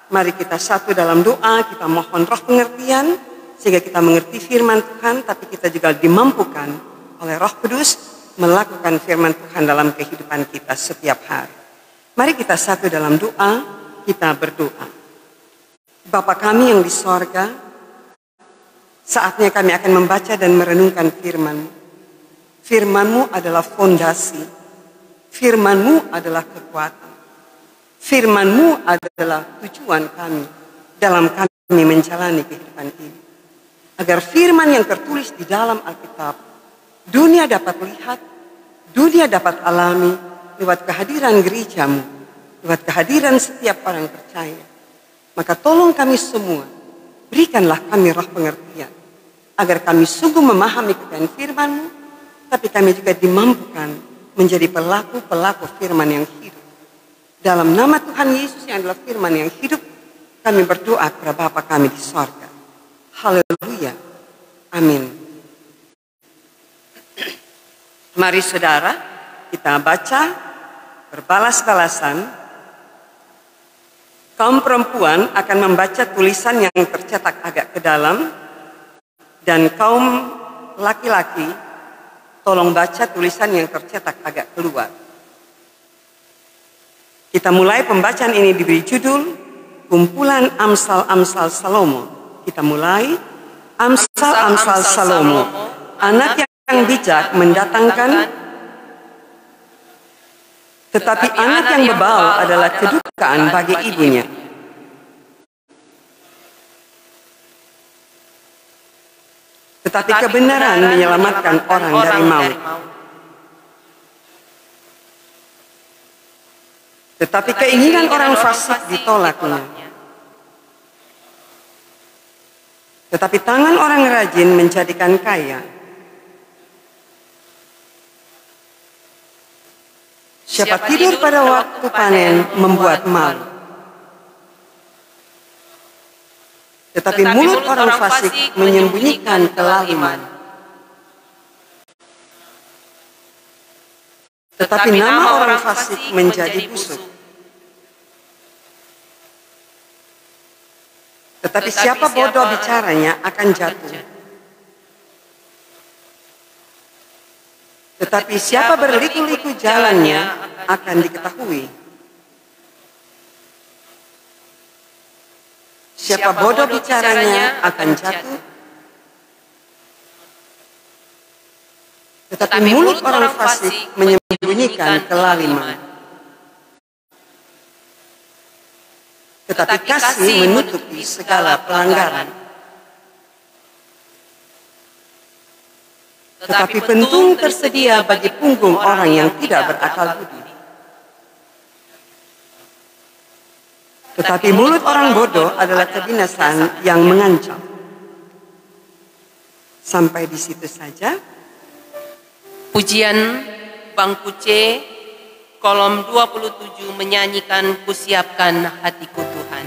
Mari kita satu dalam doa, kita mohon roh pengertian, sehingga kita mengerti firman Tuhan, tapi kita juga dimampukan oleh Roh Kudus melakukan firman Tuhan dalam kehidupan kita setiap hari. Mari kita satu dalam doa, kita berdoa. Bapa kami yang di sorga, saatnya kami akan membaca dan merenungkan firman-Mu. Firman-Mu adalah fondasi, firman-Mu adalah kekuatan, firman-Mu adalah tujuan kami dalam kami menjalani kehidupan ini. Agar firman yang tertulis di dalam Alkitab, dunia dapat lihat, dunia dapat alami lewat kehadiran gereja-Mu, lewat kehadiran setiap orang percaya. Maka tolong kami semua, berikanlah kami roh pengertian, agar kami sungguh memahami kebenaran firman-Mu, tapi kami juga dimampukan menjadi pelaku-pelaku firman yang hidup. Dalam nama Tuhan Yesus yang adalah firman yang hidup, kami berdoa kepada Bapa kami di sorga. Haleluya. Amin. Mari saudara, kita baca berbalas-balasan. Kaum perempuan akan membaca tulisan yang tercetak agak ke dalam, dan kaum laki-laki tolong baca tulisan yang tercetak agak keluar. Kita mulai pembacaan ini diberi judul Kumpulan Amsal-Amsal Salomo. Kita mulai. Amsal-Amsal Salomo. Anak yang bijak mendatangkan, tetapi anak yang bebal adalah kedukaan bagi ibunya. Tetapi kebenaran menyelamatkan orang dari maut. Tetapi keinginan orang fasik ditolaknya. Tetapi tangan orang rajin menjadikan kaya. Siapa tidur pada waktu panen membuat malu. Tetapi mulut orang fasik menyembunyikan kelaliman. Tetapi nama orang fasik menjadi busuk. Tetapi siapa bodoh bicaranya akan jatuh. Tetapi siapa berliku-liku jalannya akan diketahui. Siapa bodoh bicaranya akan jatuh. Tetapi mulut orang fasik menyembunyikan kelaliman. Tetapi kasih menutupi segala pelanggaran. Tetapi pentung tersedia bagi punggung orang yang tidak berakal budi. Tetapi mulut orang bodoh adalah kebinasaan yang mengancam. Sampai di situ saja. Pujian Bangku C, kolom 27 menyanyikan Kusiapkan Hatiku Tuhan.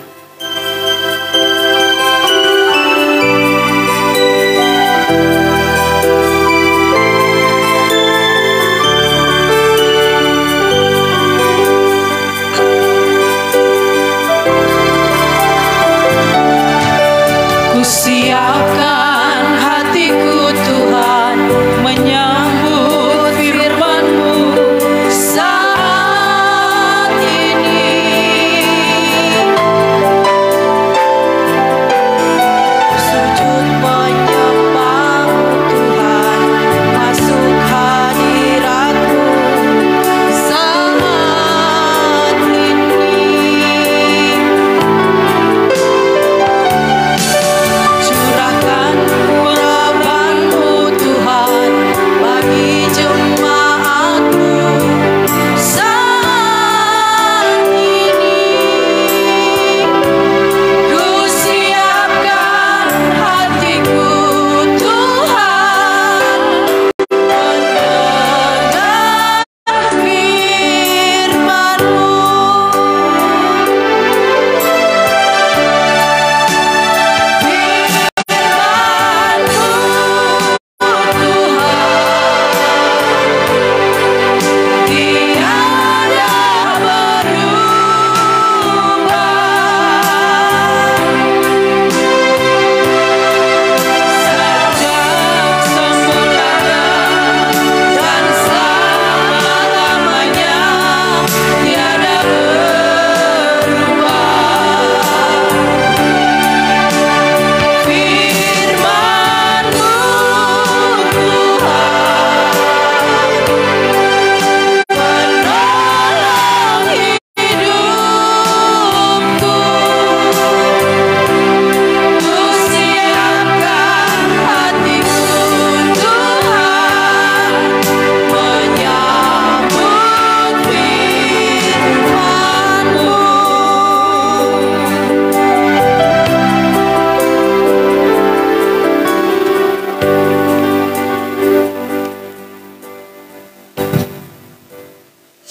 Kusiapkan hatiku Tuhan menyambut firman-Mu saat ini. Sujud menyembah-Mu Tuhan, masuk hadirat-Mu saat ini. Curahkan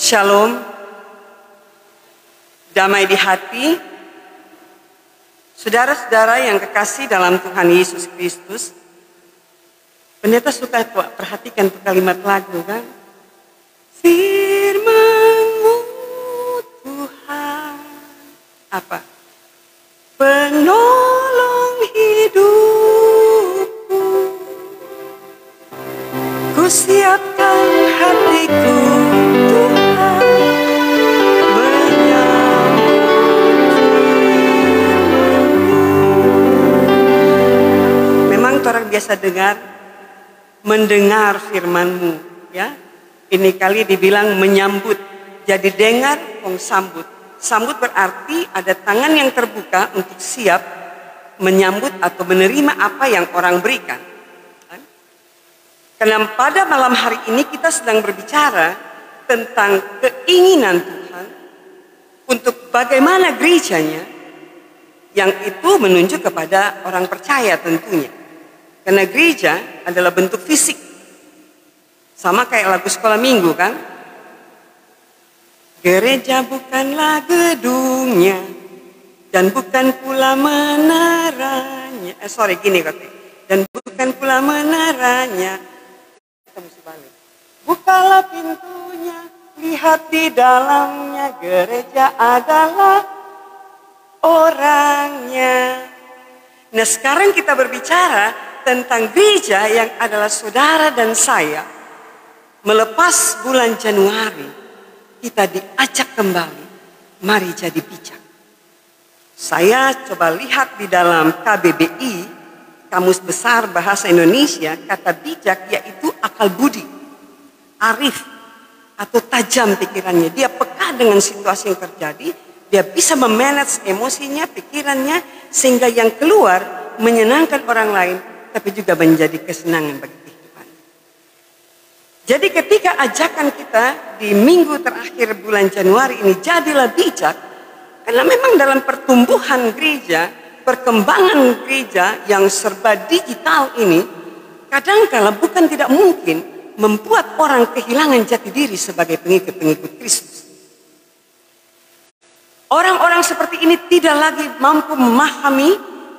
Shalom, damai di hati. Saudara-saudara yang kekasih dalam Tuhan Yesus Kristus, pendeta suka perhatikan kalimat lagu kan? Firman-Mu Tuhan, apa? Penolong hidupku, ku siapkan hatiku Tuhan, menyambut firman-Mu. Memang orang biasa mendengar firman-Mu, ya. Ini kali dibilang menyambut, jadi dengar, sambut. Sambut berarti ada tangan yang terbuka untuk siap menyambut atau menerima apa yang orang berikan. Karena pada malam hari ini kita sedang berbicara tentang keinginan Tuhan untuk bagaimana gerejanya, yang itu menunjuk kepada orang percaya tentunya. Karena gereja adalah bentuk fisik. Sama kayak lagu sekolah minggu kan? Gereja bukanlah gedungnya dan bukan pula menaranya. Dan bukan pula menaranya. Kita mesti balik. Bukalah pintunya, lihat di dalamnya. Gereja adalah orangnya. Nah, sekarang kita berbicara tentang gereja yang adalah saudara dan saya. Melepas bulan Januari, kita diajak kembali, mari jadi bijak. Saya coba lihat di dalam KBBI, Kamus Besar Bahasa Indonesia, kata bijak yaitu akal budi, arif, atau tajam pikirannya. Dia peka dengan situasi yang terjadi, dia bisa memanage emosinya, pikirannya, sehingga yang keluar menyenangkan orang lain, tapi juga menjadi kesenangan bagi kehidupan. Jadi ketika ajakan kita di minggu terakhir bulan Januari ini, jadilah bijak, karena memang dalam pertumbuhan gereja, perkembangan gereja yang serba digital ini, kadang-kala bukan tidak mungkin membuat orang kehilangan jati diri sebagai pengikut-pengikut Kristus. Orang-orang seperti ini tidak lagi mampu memahami,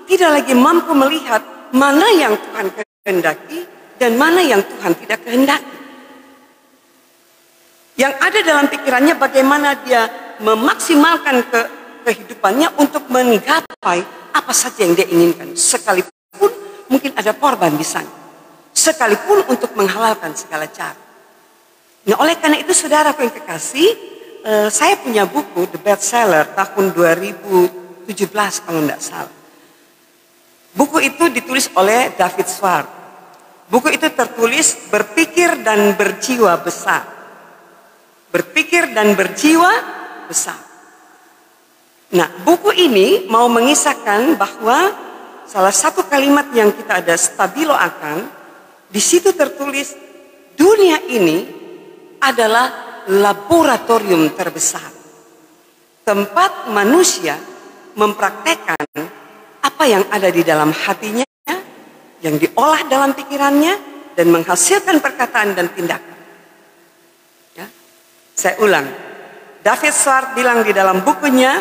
tidak lagi mampu melihat mana yang Tuhan kehendaki dan mana yang Tuhan tidak kehendaki. Yang ada dalam pikirannya bagaimana dia memaksimalkan kehidupannya untuk menggapai apa saja yang dia inginkan. Sekalipun mungkin ada korban di sana. Sekalipun untuk menghalalkan segala cara. Nah, oleh karena itu saudaraku yang kekasih, saya punya buku The Bestseller tahun 2017 kalau tidak salah. Buku itu ditulis oleh David Schwartz. Buku itu tertulis berpikir dan berjiwa besar. Berpikir dan berjiwa besar. Nah, buku ini mau mengisahkan bahwa salah satu kalimat yang kita ada stabilo akan, di situ tertulis dunia ini adalah laboratorium terbesar. Tempat manusia mempraktekkan apa yang ada di dalam hatinya, yang diolah dalam pikirannya, dan menghasilkan perkataan dan tindakan. Saya ulang, David Schwartz bilang di dalam bukunya,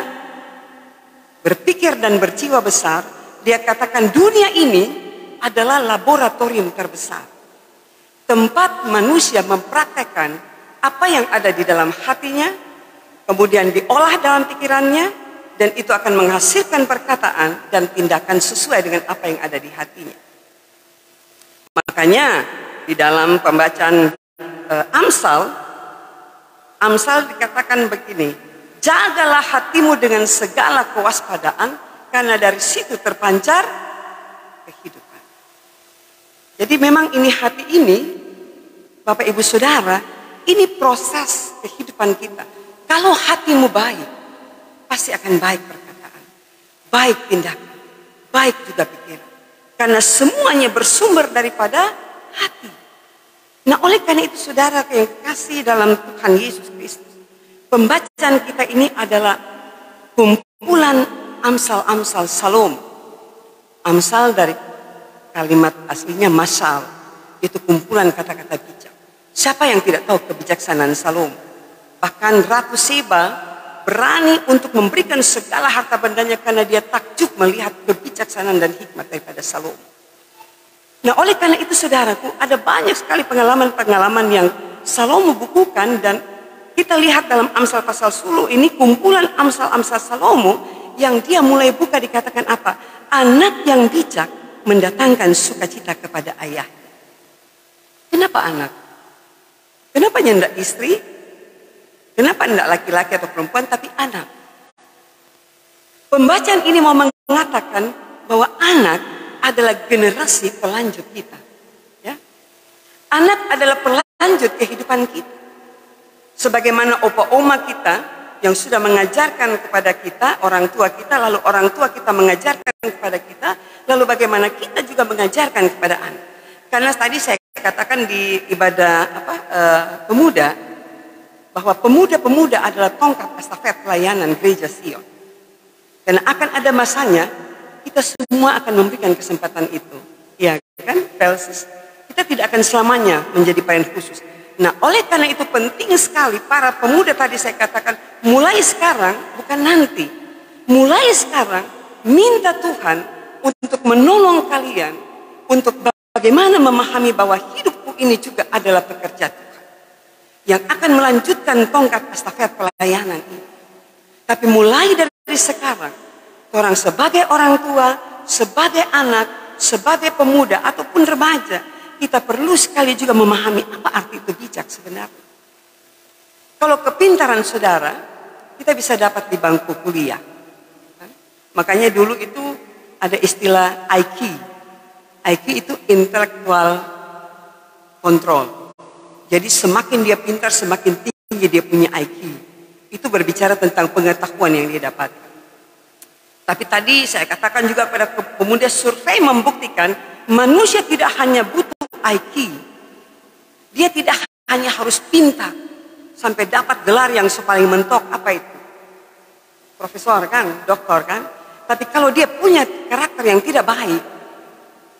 berpikir dan berjiwa besar, dia katakan dunia ini adalah laboratorium terbesar. Tempat manusia mempraktekkan apa yang ada di dalam hatinya, kemudian diolah dalam pikirannya, dan itu akan menghasilkan perkataan dan tindakan sesuai dengan apa yang ada di hatinya. Makanya di dalam pembacaan Amsal dikatakan begini, jagalah hatimu dengan segala kewaspadaan, karena dari situ terpancar kehidupan. Jadi memang ini hati ini, Bapak Ibu Saudara, ini proses kehidupan kita. Kalau hatimu baik, pasti akan baik perkataan, baik tindakan, baik juga pikiran. Karena semuanya bersumber daripada hati. Nah, oleh karena itu saudara yang kasih dalam Tuhan Yesus Kristus, pembacaan kita ini adalah kumpulan amsal-amsal Salom. Amsal dari kalimat aslinya masal, itu kumpulan kata-kata bijak. Siapa yang tidak tahu kebijaksanaan Salom? Bahkan Ratu Seba berani untuk memberikan segala harta bendanya karena dia takjub melihat kebijaksanaan dan hikmat daripada Salomo. Nah, oleh karena itu saudaraku, ada banyak sekali pengalaman-pengalaman yang Salomo bukukan, dan kita lihat dalam Amsal pasal 10 ini kumpulan Amsal-Amsal Salomo yang dia mulai buka dikatakan apa? Anak yang bijak mendatangkan sukacita kepada ayah. Kenapa anak? Kenapa tidak istri? Kenapa tidak laki-laki atau perempuan, tapi anak? Pembacaan ini mau mengatakan bahwa anak adalah generasi pelanjut kita. Ya? Anak adalah pelanjut kehidupan kita. Sebagaimana opa oma kita yang sudah mengajarkan kepada kita, orang tua kita, lalu orang tua kita mengajarkan kepada kita, lalu bagaimana kita juga mengajarkan kepada anak. Karena tadi saya katakan di ibadah pemuda, bahwa pemuda-pemuda adalah tongkat estafet pelayanan gereja Sion. Karena akan ada masanya, kita semua akan memberikan kesempatan itu. Ya kan, Pelsis? Kita tidak akan selamanya menjadi pelayan khusus. Nah, oleh karena itu penting sekali para pemuda tadi saya katakan, mulai sekarang, bukan nanti. Mulai sekarang, minta Tuhan untuk menolong kalian, untuk bagaimana memahami bahwa hidupku ini juga adalah pekerjaan Tuhan yang akan melanjutkan tongkat estafet pelayanan ini. Tapi mulai dari sekarang, orang sebagai orang tua, sebagai anak, sebagai pemuda ataupun remaja, kita perlu sekali juga memahami apa arti itu bijak sebenarnya. Kalau kepintaran saudara, kita bisa dapat di bangku kuliah. Makanya dulu itu ada istilah IQ. IQ itu intellectual control. Jadi semakin dia pintar, semakin tinggi dia punya IQ. Itu berbicara tentang pengetahuan yang dia dapatkan. Tapi tadi saya katakan juga pada pemuda, survei membuktikan manusia tidak hanya butuh IQ. Dia tidak hanya harus pintar sampai dapat gelar yang paling mentok, apa itu? Profesor kan, doktor kan. Tapi kalau dia punya karakter yang tidak baik,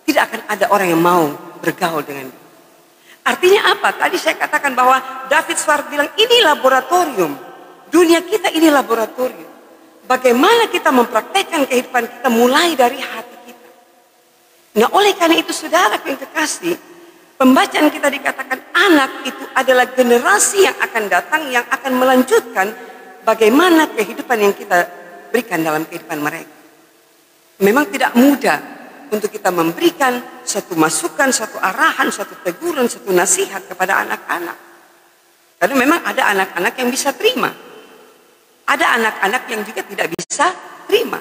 tidak akan ada orang yang mau bergaul dengan dia. Artinya apa? Tadi saya katakan bahwa David Swart bilang ini laboratorium. Dunia kita ini laboratorium. Bagaimana kita mempraktekkan kehidupan kita mulai dari hati kita. Nah, oleh karena itu saudara yang kekasih, pembacaan kita dikatakan anak itu adalah generasi yang akan datang, yang akan melanjutkan bagaimana kehidupan yang kita berikan dalam kehidupan mereka. Memang tidak mudah untuk kita memberikan satu masukan, satu arahan, satu teguran, satu nasihat kepada anak-anak. Karena memang ada anak-anak yang bisa terima. Ada anak-anak yang juga tidak bisa terima.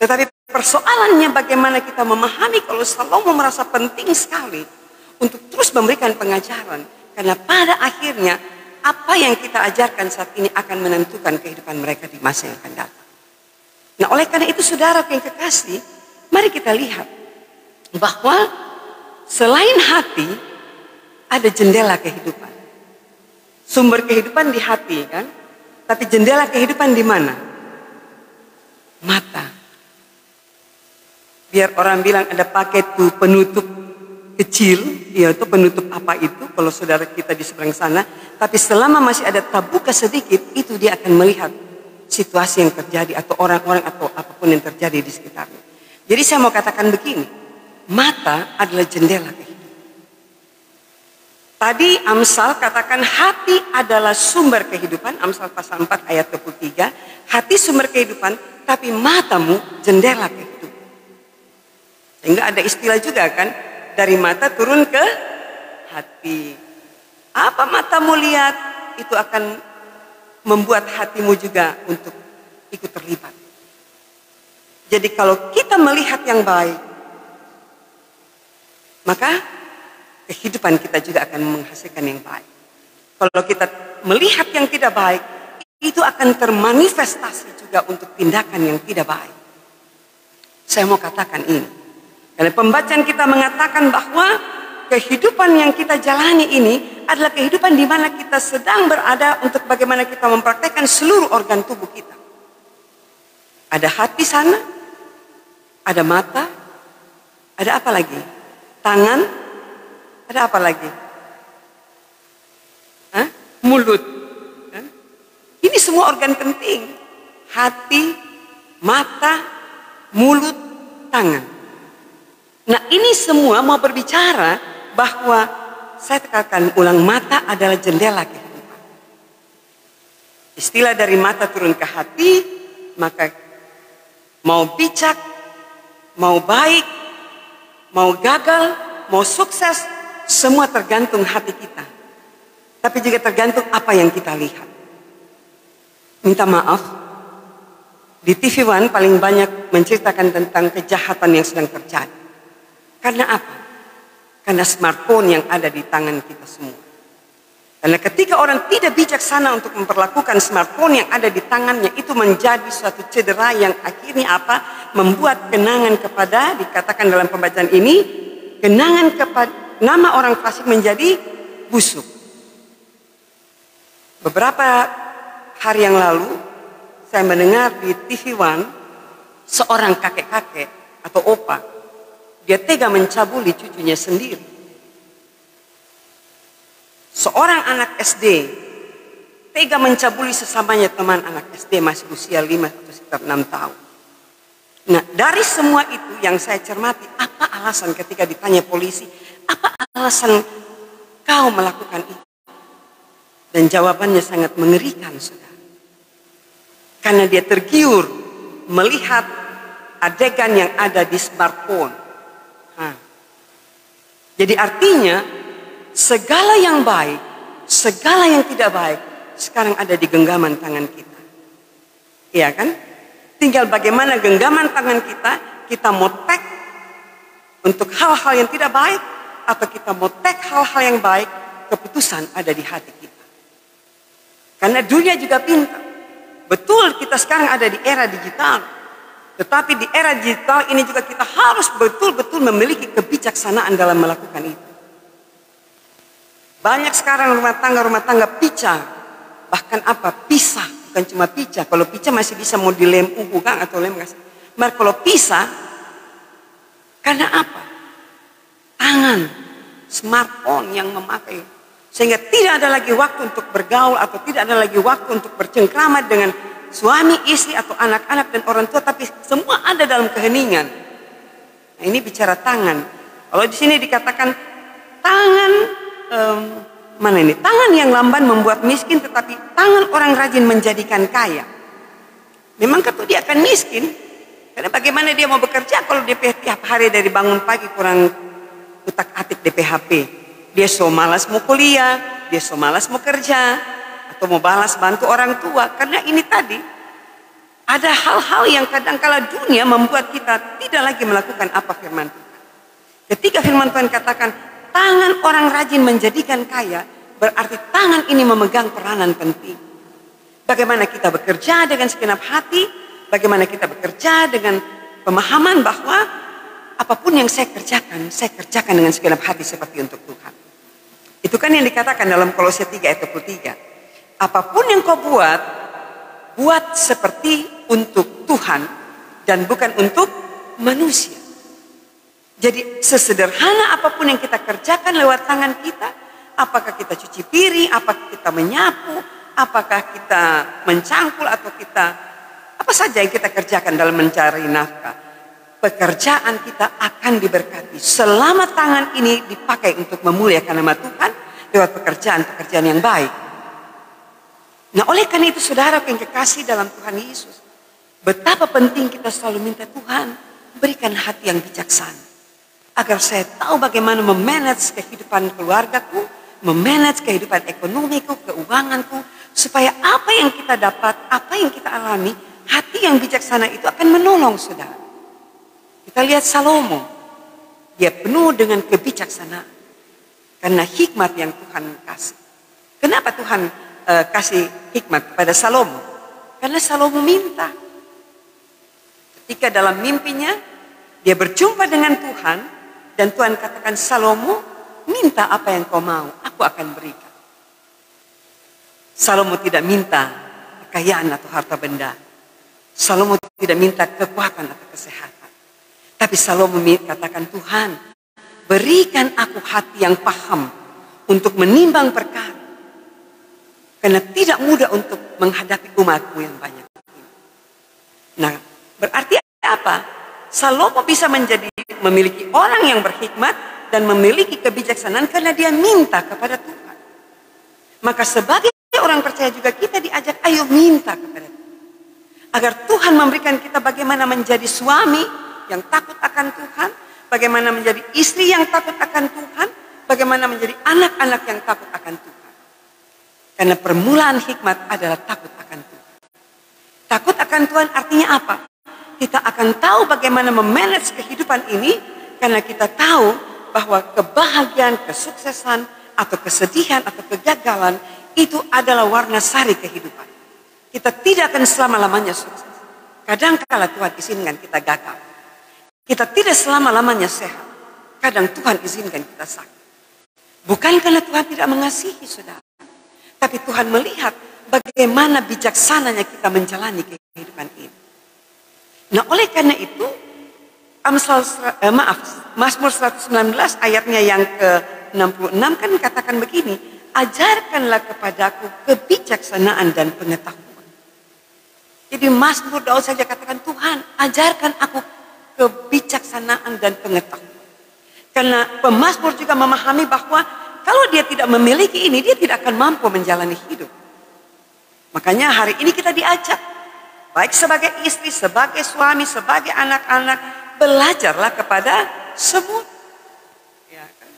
Tetapi persoalannya bagaimana kita memahami kalau Salomo merasa penting sekali untuk terus memberikan pengajaran. Karena pada akhirnya apa yang kita ajarkan saat ini akan menentukan kehidupan mereka di masa yang akan datang. Nah, oleh karena itu saudara yang kekasih, mari kita lihat bahwa selain hati ada jendela kehidupan. Sumber kehidupan di hati kan? Tapi jendela kehidupan di mana? Mata. Biar orang bilang ada pakai tuh penutup kecil, yaitu penutup apa itu kalau saudara kita di seberang sana. Tapi selama masih ada tabuka sedikit, itu dia akan melihat situasi yang terjadi atau orang-orang atau apapun yang terjadi di sekitarnya. Jadi saya mau katakan begini, mata adalah jendela kehidupan. Tadi Amsal katakan hati adalah sumber kehidupan, Amsal pasal 4 ayat 23, hati sumber kehidupan, tapi matamu jendela kehidupan. Sehingga ada istilah juga kan, dari mata turun ke hati. Apa matamu lihat, itu akan membuat hatimu juga untuk ikut terlibat. Jadi kalau kita melihat yang baik, maka kehidupan kita juga akan menghasilkan yang baik. Kalau kita melihat yang tidak baik, itu akan termanifestasi juga untuk tindakan yang tidak baik. Saya mau katakan ini. Karena pembacaan kita mengatakan bahwa kehidupan yang kita jalani ini adalah kehidupan di mana kita sedang berada untuk bagaimana kita mempraktekkan seluruh organ tubuh kita. Ada hati sana, ada mata, ada apa lagi? Tangan, ada apa lagi? Mulut. semua organ penting. Hati, mata, mulut, tangan. Nah ini semua mau berbicara bahwa saya tekankan ulang, mata adalah jendela kehidupan. Istilah dari mata turun ke hati, maka mau bijak, mau baik, mau gagal, mau sukses, semua tergantung hati kita. Tapi juga tergantung apa yang kita lihat. Minta maaf, di TV One paling banyak menceritakan tentang kejahatan yang sedang terjadi. Karena apa? Karena smartphone yang ada di tangan kita semua. Karena ketika orang tidak bijaksana untuk memperlakukan smartphone yang ada di tangannya, itu menjadi suatu cedera yang akhirnya apa? Membuat kenangan kepada, dikatakan dalam pembacaan ini, kenangan kepada nama orang fasik menjadi busuk. Beberapa hari yang lalu, saya mendengar di TV One, seorang kakek-kakek atau opa, dia tega mencabuli cucunya sendiri. Seorang anak SD tega mencabuli sesamanya teman anak SD masih usia 5 atau sekitar 6 tahun. Nah dari semua itu yang saya cermati, apa alasan ketika ditanya polisi, apa alasan kau melakukan itu? Dan jawabannya sangat mengerikan, saudara. Karena dia tergiur melihat adegan yang ada di smartphone. Jadi artinya segala yang baik, segala yang tidak baik sekarang ada di genggaman tangan kita. Iya kan? Tinggal bagaimana genggaman tangan kita mau tag untuk hal-hal yang tidak baik atau kita mau tag hal-hal yang baik, keputusan ada di hati kita. Karena dunia juga pintar. Betul kita sekarang ada di era digital. Tetapi di era digital ini juga kita harus betul-betul memiliki kebijaksanaan dalam melakukan itu. Banyak sekarang rumah tangga pica. Bahkan apa? Pisah. Bukan cuma pica. Kalau pica masih bisa mau dilem kan atau lem gas. Maka kalau pisah, karena apa? Tangan, smartphone yang memakai. Sehingga tidak ada lagi waktu untuk bergaul atau tidak ada lagi waktu untuk bercengkrama dengan suami, istri atau anak-anak dan orang tua, tapi semua ada dalam keheningan. Nah, ini bicara tangan. Kalau di sini dikatakan tangan mana ini? Tangan yang lamban membuat miskin, tetapi tangan orang rajin menjadikan kaya. Memang tentu dia akan miskin. Karena bagaimana dia mau bekerja kalau dia tiap hari dari bangun pagi kurang utak-atik di PHP. Dia so malas mau kuliah, dia so malas mau kerja, atau mau balas bantu orang tua. Karena ini tadi, ada hal-hal yang kadang-kala dunia membuat kita tidak lagi melakukan apa firman Tuhan. Ketika firman Tuhan katakan, tangan orang rajin menjadikan kaya, berarti tangan ini memegang peranan penting. Bagaimana kita bekerja dengan segenap hati, bagaimana kita bekerja dengan pemahaman bahwa apapun yang saya kerjakan dengan segenap hati seperti untuk Tuhan. Itu kan yang dikatakan dalam Kolose 3 ayat 23. Apapun yang kau buat seperti untuk Tuhan dan bukan untuk manusia. Jadi sesederhana apapun yang kita kerjakan lewat tangan kita, apakah kita cuci piring, apakah kita menyapu, apakah kita mencangkul atau kita apa saja yang kita kerjakan dalam mencari nafkah, pekerjaan kita akan diberkati selama tangan ini dipakai untuk memuliakan nama Tuhan lewat pekerjaan-pekerjaan yang baik. Nah oleh karena itu saudara yang kekasih dalam Tuhan Yesus, betapa penting kita selalu minta Tuhan berikan hati yang bijaksana agar saya tahu bagaimana memanage kehidupan keluargaku, memanage kehidupan ekonomiku, keuanganku, supaya apa yang kita dapat, apa yang kita alami, hati yang bijaksana itu akan menolong saudara. Kita lihat Salomo, dia penuh dengan kebijaksanaan karena hikmat yang Tuhan kasih. Kenapa Tuhan kasih hikmat kepada Salomo? Karena Salomo minta. Ketika dalam mimpinya dia berjumpa dengan Tuhan dan Tuhan katakan, Salomo, minta apa yang kau mau, aku akan berikan. Salomo tidak minta kekayaan atau harta benda. Salomo tidak minta kekuatan atau kesehatan. Tapi Salomo katakan, Tuhan, berikan aku hati yang paham untuk menimbang perkara. Karena tidak mudah untuk menghadapi umatmu yang banyak. Nah, berarti apa? Salomo bisa memiliki orang yang berhikmat dan memiliki kebijaksanaan karena dia minta kepada Tuhan. Maka sebagai orang percaya juga kita diajak, ayo minta kepada Tuhan. Agar Tuhan memberikan kita bagaimana menjadi suami yang takut akan Tuhan, bagaimana menjadi istri yang takut akan Tuhan, bagaimana menjadi anak-anak yang takut akan Tuhan. Karena permulaan hikmat adalah takut akan Tuhan. Takut akan Tuhan artinya apa? Kita akan tahu bagaimana memanage kehidupan ini karena kita tahu bahwa kebahagiaan, kesuksesan, atau kesedihan, atau kegagalan itu adalah warna sari kehidupan. Kita tidak akan selama-lamanya sukses. Kadang-kala Tuhan izinkan kita gagal. Kita tidak selama-lamanya sehat. Kadang Tuhan izinkan kita sakit. Bukan karena Tuhan tidak mengasihi saudara. Tapi Tuhan melihat bagaimana bijaksananya kita menjalani kehidupan ini. Nah, oleh karena itu, Mazmur 119 ayatnya yang ke-66 kan katakan begini, ajarkanlah kepadaku kebijaksanaan dan pengetahuan. Jadi Mazmur Daud saja katakan, Tuhan ajarkan aku kebijaksanaan dan pengetahuan. Karena pemazmur juga memahami bahwa kalau dia tidak memiliki ini, dia tidak akan mampu menjalani hidup. Makanya hari ini kita diajak, baik sebagai istri, sebagai suami, sebagai anak-anak, belajarlah kepada semut. Ya, kan?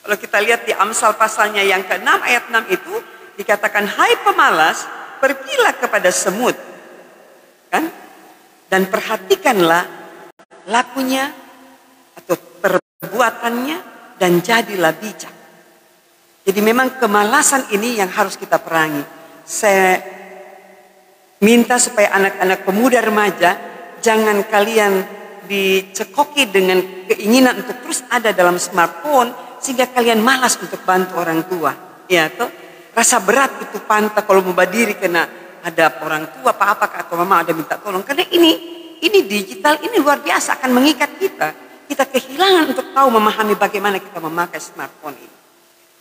Kalau kita lihat di Amsal pasalnya yang ke-6 ayat 6 itu, dikatakan, hai pemalas, pergilah kepada semut. Kan? Dan perhatikanlah lakunya atau perbuatannya dan jadilah bijak. Jadi memang kemalasan ini yang harus kita perangi. Saya minta supaya anak-anak pemuda remaja jangan kalian dicekoki dengan keinginan untuk terus ada dalam smartphone sehingga kalian malas untuk bantu orang tua. Ya, toh rasa berat itu pantas kalau mau berdiri kena ada orang tua apa atau mama ada minta tolong. Karena ini digital ini luar biasa akan mengikat kita. Kita kehilangan untuk tahu memahami bagaimana kita memakai smartphone ini.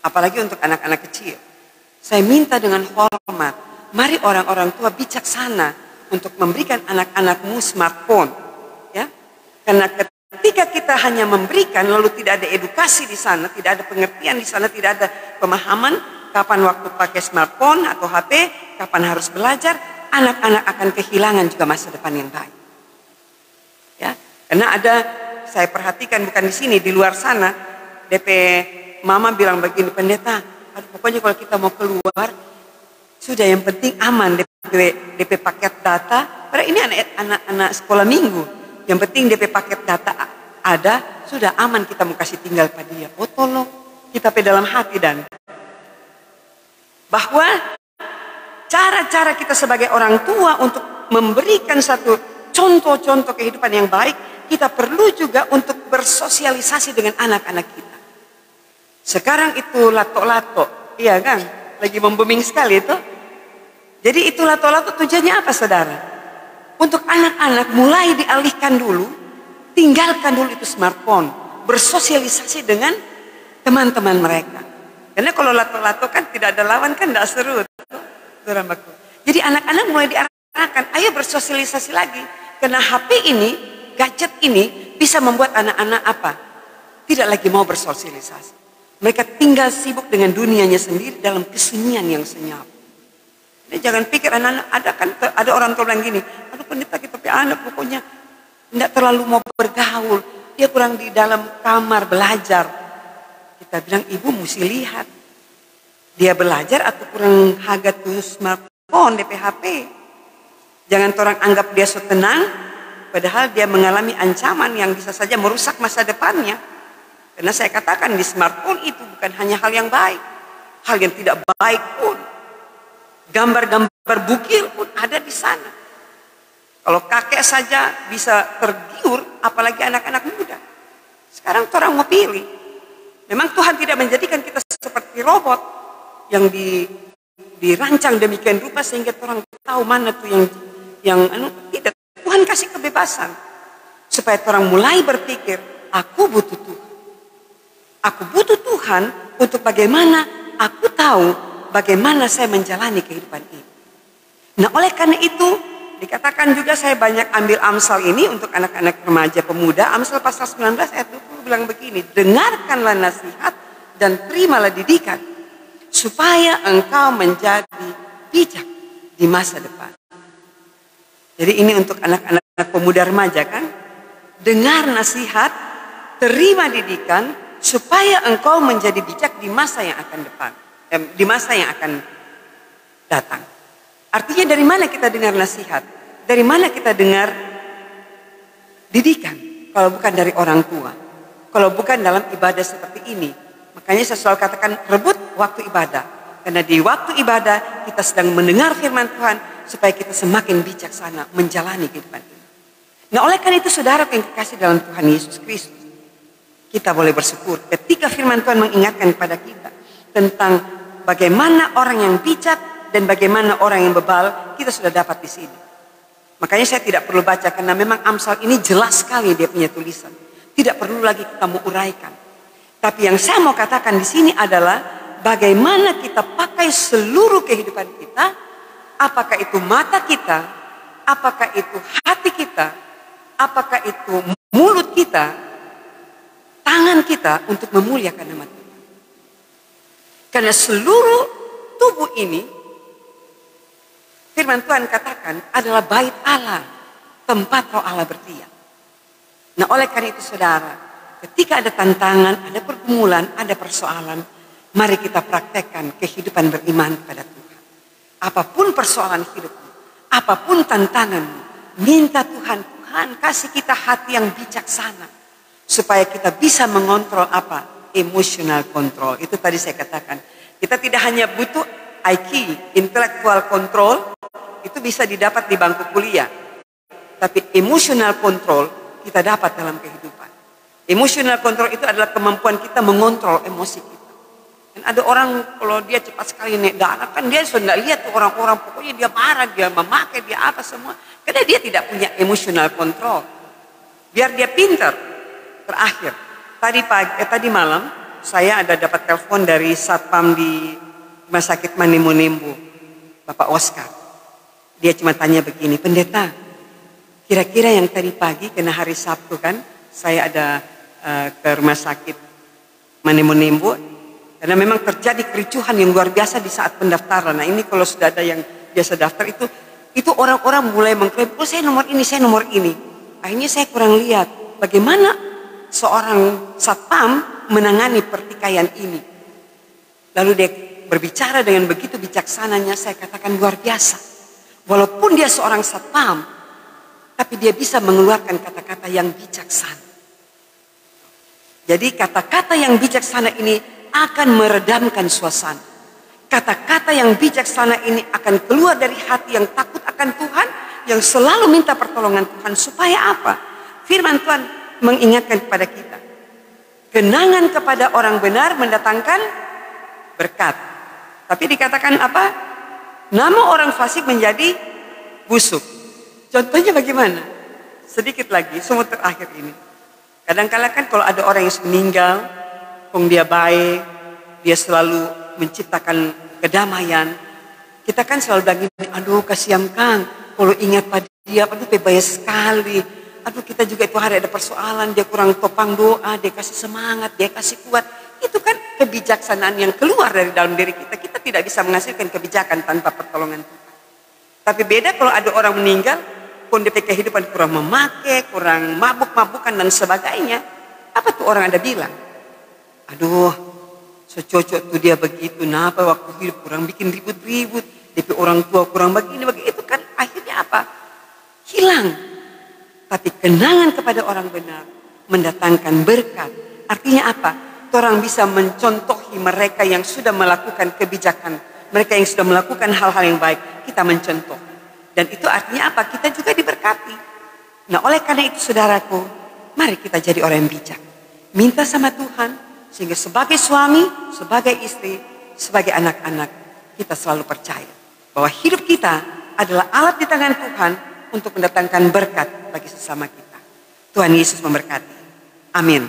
Apalagi untuk anak-anak kecil. Saya minta dengan hormat, mari orang-orang tua bijaksana untuk memberikan anak-anakmu smartphone. Ya, karena ketika kita hanya memberikan lalu tidak ada edukasi di sana, tidak ada pengertian di sana, tidak ada pemahaman kapan waktu pakai smartphone atau HP, kapan harus belajar, anak-anak akan kehilangan juga masa depan yang baik. Ya, karena ada saya perhatikan bukan di sini, di luar sana, DP mama bilang begini, pendeta, pokoknya kalau kita mau keluar, sudah yang penting aman, DP paket data. Padahal ini anak-anak sekolah minggu, yang penting DP paket data ada, sudah aman kita mau kasih tinggal pada dia. Oh tolong, kita pe dalam hati dan bahwa cara-cara kita sebagai orang tua untuk memberikan satu contoh-contoh kehidupan yang baik, kita perlu juga untuk bersosialisasi dengan anak-anak kita. Sekarang itu lato-lato, iya kan? Lagi membuming sekali itu. Jadi itu lato-lato tujuannya apa saudara? Untuk anak-anak mulai dialihkan dulu, tinggalkan dulu itu smartphone, bersosialisasi dengan teman-teman mereka. Karena kalau lato-lato kan tidak ada lawan kan tidak seru. Jadi anak-anak mulai diarahkan, ayo bersosialisasi lagi. Karena HP ini, gadget ini bisa membuat anak-anak apa? Tidak lagi mau bersosialisasi. Mereka tinggal sibuk dengan dunianya sendiri dalam kesunyian yang senyap. Jadi jangan pikir anak-anak ada orang tua bilang gini, aduh pendeta kita punya anak pokoknya tidak terlalu mau bergaul, dia kurang di dalam kamar belajar. Kita bilang ibu mesti lihat, dia belajar atau kurang hagat tuh smartphone, DPHP. Jangan orang anggap dia so tenang, padahal dia mengalami ancaman yang bisa saja merusak masa depannya. Karena saya katakan di smartphone itu bukan hanya hal yang baik, hal yang tidak baik pun, gambar-gambar bukil pun ada di sana. Kalau kakek saja bisa tergiur, apalagi anak-anak muda. Sekarang orang mau pilih. Memang Tuhan tidak menjadikan kita seperti robot yang dirancang demikian rupa sehingga orang tahu mana tuh yang tidak. Tuhan kasih kebebasan supaya orang mulai berpikir, aku butuh Tuhan. Aku butuh Tuhan untuk bagaimana aku tahu bagaimana saya menjalani kehidupan ini. Nah, oleh karena itu dikatakan juga saya banyak ambil Amsal ini untuk anak-anak remaja pemuda. Amsal pasal 19 ayat 20 bilang begini, dengarkanlah nasihat dan terimalah didikan, supaya engkau menjadi bijak di masa depan. Jadi ini untuk anak-anak pemuda remaja kan. Dengar nasihat, terima didikan, supaya engkau menjadi bijak di masa yang akan di masa yang akan datang. Artinya dari mana kita dengar nasihat? Dari mana kita dengar didikan? Kalau bukan dari orang tua. Kalau bukan dalam ibadah seperti ini. Makanya saya selalu katakan rebut waktu ibadah. Karena di waktu ibadah kita sedang mendengar firman Tuhan supaya kita semakin bijaksana menjalani kehidupan ini. Nah, oleh karena itu saudara yang dikasih dalam Tuhan Yesus Kristus, kita boleh bersyukur ketika firman Tuhan mengingatkan kepada kita tentang bagaimana orang yang bijak dan bagaimana orang yang bebal, kita sudah dapat di sini. Makanya saya tidak perlu baca karena memang Amsal ini jelas sekali dia punya tulisan. Tidak perlu lagi kita mau uraikan. Tapi yang saya mau katakan di sini adalah bagaimana kita pakai seluruh kehidupan kita. Apakah itu mata kita, apakah itu hati kita, apakah itu mulut kita, tangan kita untuk memuliakan nama Tuhan. Karena seluruh tubuh ini, firman Tuhan katakan adalah bait Allah, tempat roh Allah berdiam. Nah, oleh karena itu saudara, ketika ada tantangan, ada pergumulan, ada persoalan, mari kita praktekkan kehidupan beriman kepada Tuhan. Apapun persoalan hidupmu, apapun tantanganmu, minta Tuhan kasih kita hati yang bijaksana. Supaya kita bisa mengontrol apa? Emotional control. Itu tadi saya katakan. Kita tidak hanya butuh IQ, intellectual control, itu bisa didapat di bangku kuliah. Tapi emotional control kita dapat dalam kehidupan. Emotional control itu adalah kemampuan kita mengontrol emosi kita. Dan ada orang kalau dia cepat sekali naik darah, kan dia sudah lihat tuh orang-orang, pokoknya dia marah, dia memakai, dia apa semua. Karena dia tidak punya emotional control. Biar dia pintar. Terakhir, tadi malam saya ada dapat telepon dari satpam di Rumah Sakit Manimunembu, Bapak Oscar. Dia cuma tanya begini, pendeta, kira-kira yang tadi pagi, kena hari Sabtu kan, saya ada ke Rumah Sakit Manimunembu. Karena memang terjadi kericuhan yang luar biasa di saat pendaftaran. Nah, ini kalau sudah ada yang biasa daftar itu orang-orang mulai mengklaim, oh saya nomor ini, saya nomor ini. Akhirnya saya kurang lihat bagaimana seorang satpam menangani pertikaian ini. Lalu dia berbicara dengan begitu bijaksananya, saya katakan luar biasa. Walaupun dia seorang satpam, tapi dia bisa mengeluarkan kata-kata yang bijaksana. Jadi kata-kata yang bijaksana ini akan meredamkan suasana. Kata-kata yang bijaksana ini akan keluar dari hati yang takut akan Tuhan, yang selalu minta pertolongan Tuhan. Supaya apa? Firman Tuhan mengingatkan kepada kita. Kenangan kepada orang benar mendatangkan berkat. Tapi dikatakan apa? Nama orang fasik menjadi busuk. Contohnya bagaimana? Sedikit lagi, semua terakhir ini. Kadang-kadang kan kalau ada orang yang meninggal, dia baik, dia selalu menciptakan kedamaian. Kita kan selalu bilang, aduh kasihan Kang, kalau ingat pada dia, aduh baik sekali. Aduh kita juga itu hari ada persoalan, dia kurang topang doa, dia kasih semangat, dia kasih kuat. Itu kan kebijaksanaan yang keluar dari dalam diri kita. Kita tidak bisa menghasilkan kebijakan tanpa pertolongan Tuhan. Tapi beda kalau ada orang meninggal, kondisi kehidupan kurang memakai, kurang mabuk-mabukan dan sebagainya. Apa tuh orang ada bilang? Aduh, secocok tuh dia begitu. Kenapa waktu hidup kurang bikin ribut-ribut. DP orang tua kurang begini. Itu kan akhirnya apa? Hilang. Tapi kenangan kepada orang benar mendatangkan berkat. Artinya apa? Orang bisa mencontohi mereka yang sudah melakukan kebijakan. Mereka yang sudah melakukan hal-hal yang baik. Kita mencontoh. Dan itu artinya apa? Kita juga diberkati. Nah, oleh karena itu saudaraku, mari kita jadi orang yang bijak. Minta sama Tuhan. Sehingga sebagai suami, sebagai istri, sebagai anak-anak, kita selalu percaya bahwa hidup kita adalah alat di tangan Tuhan untuk mendatangkan berkat bagi sesama kita. Tuhan Yesus memberkati. Amin.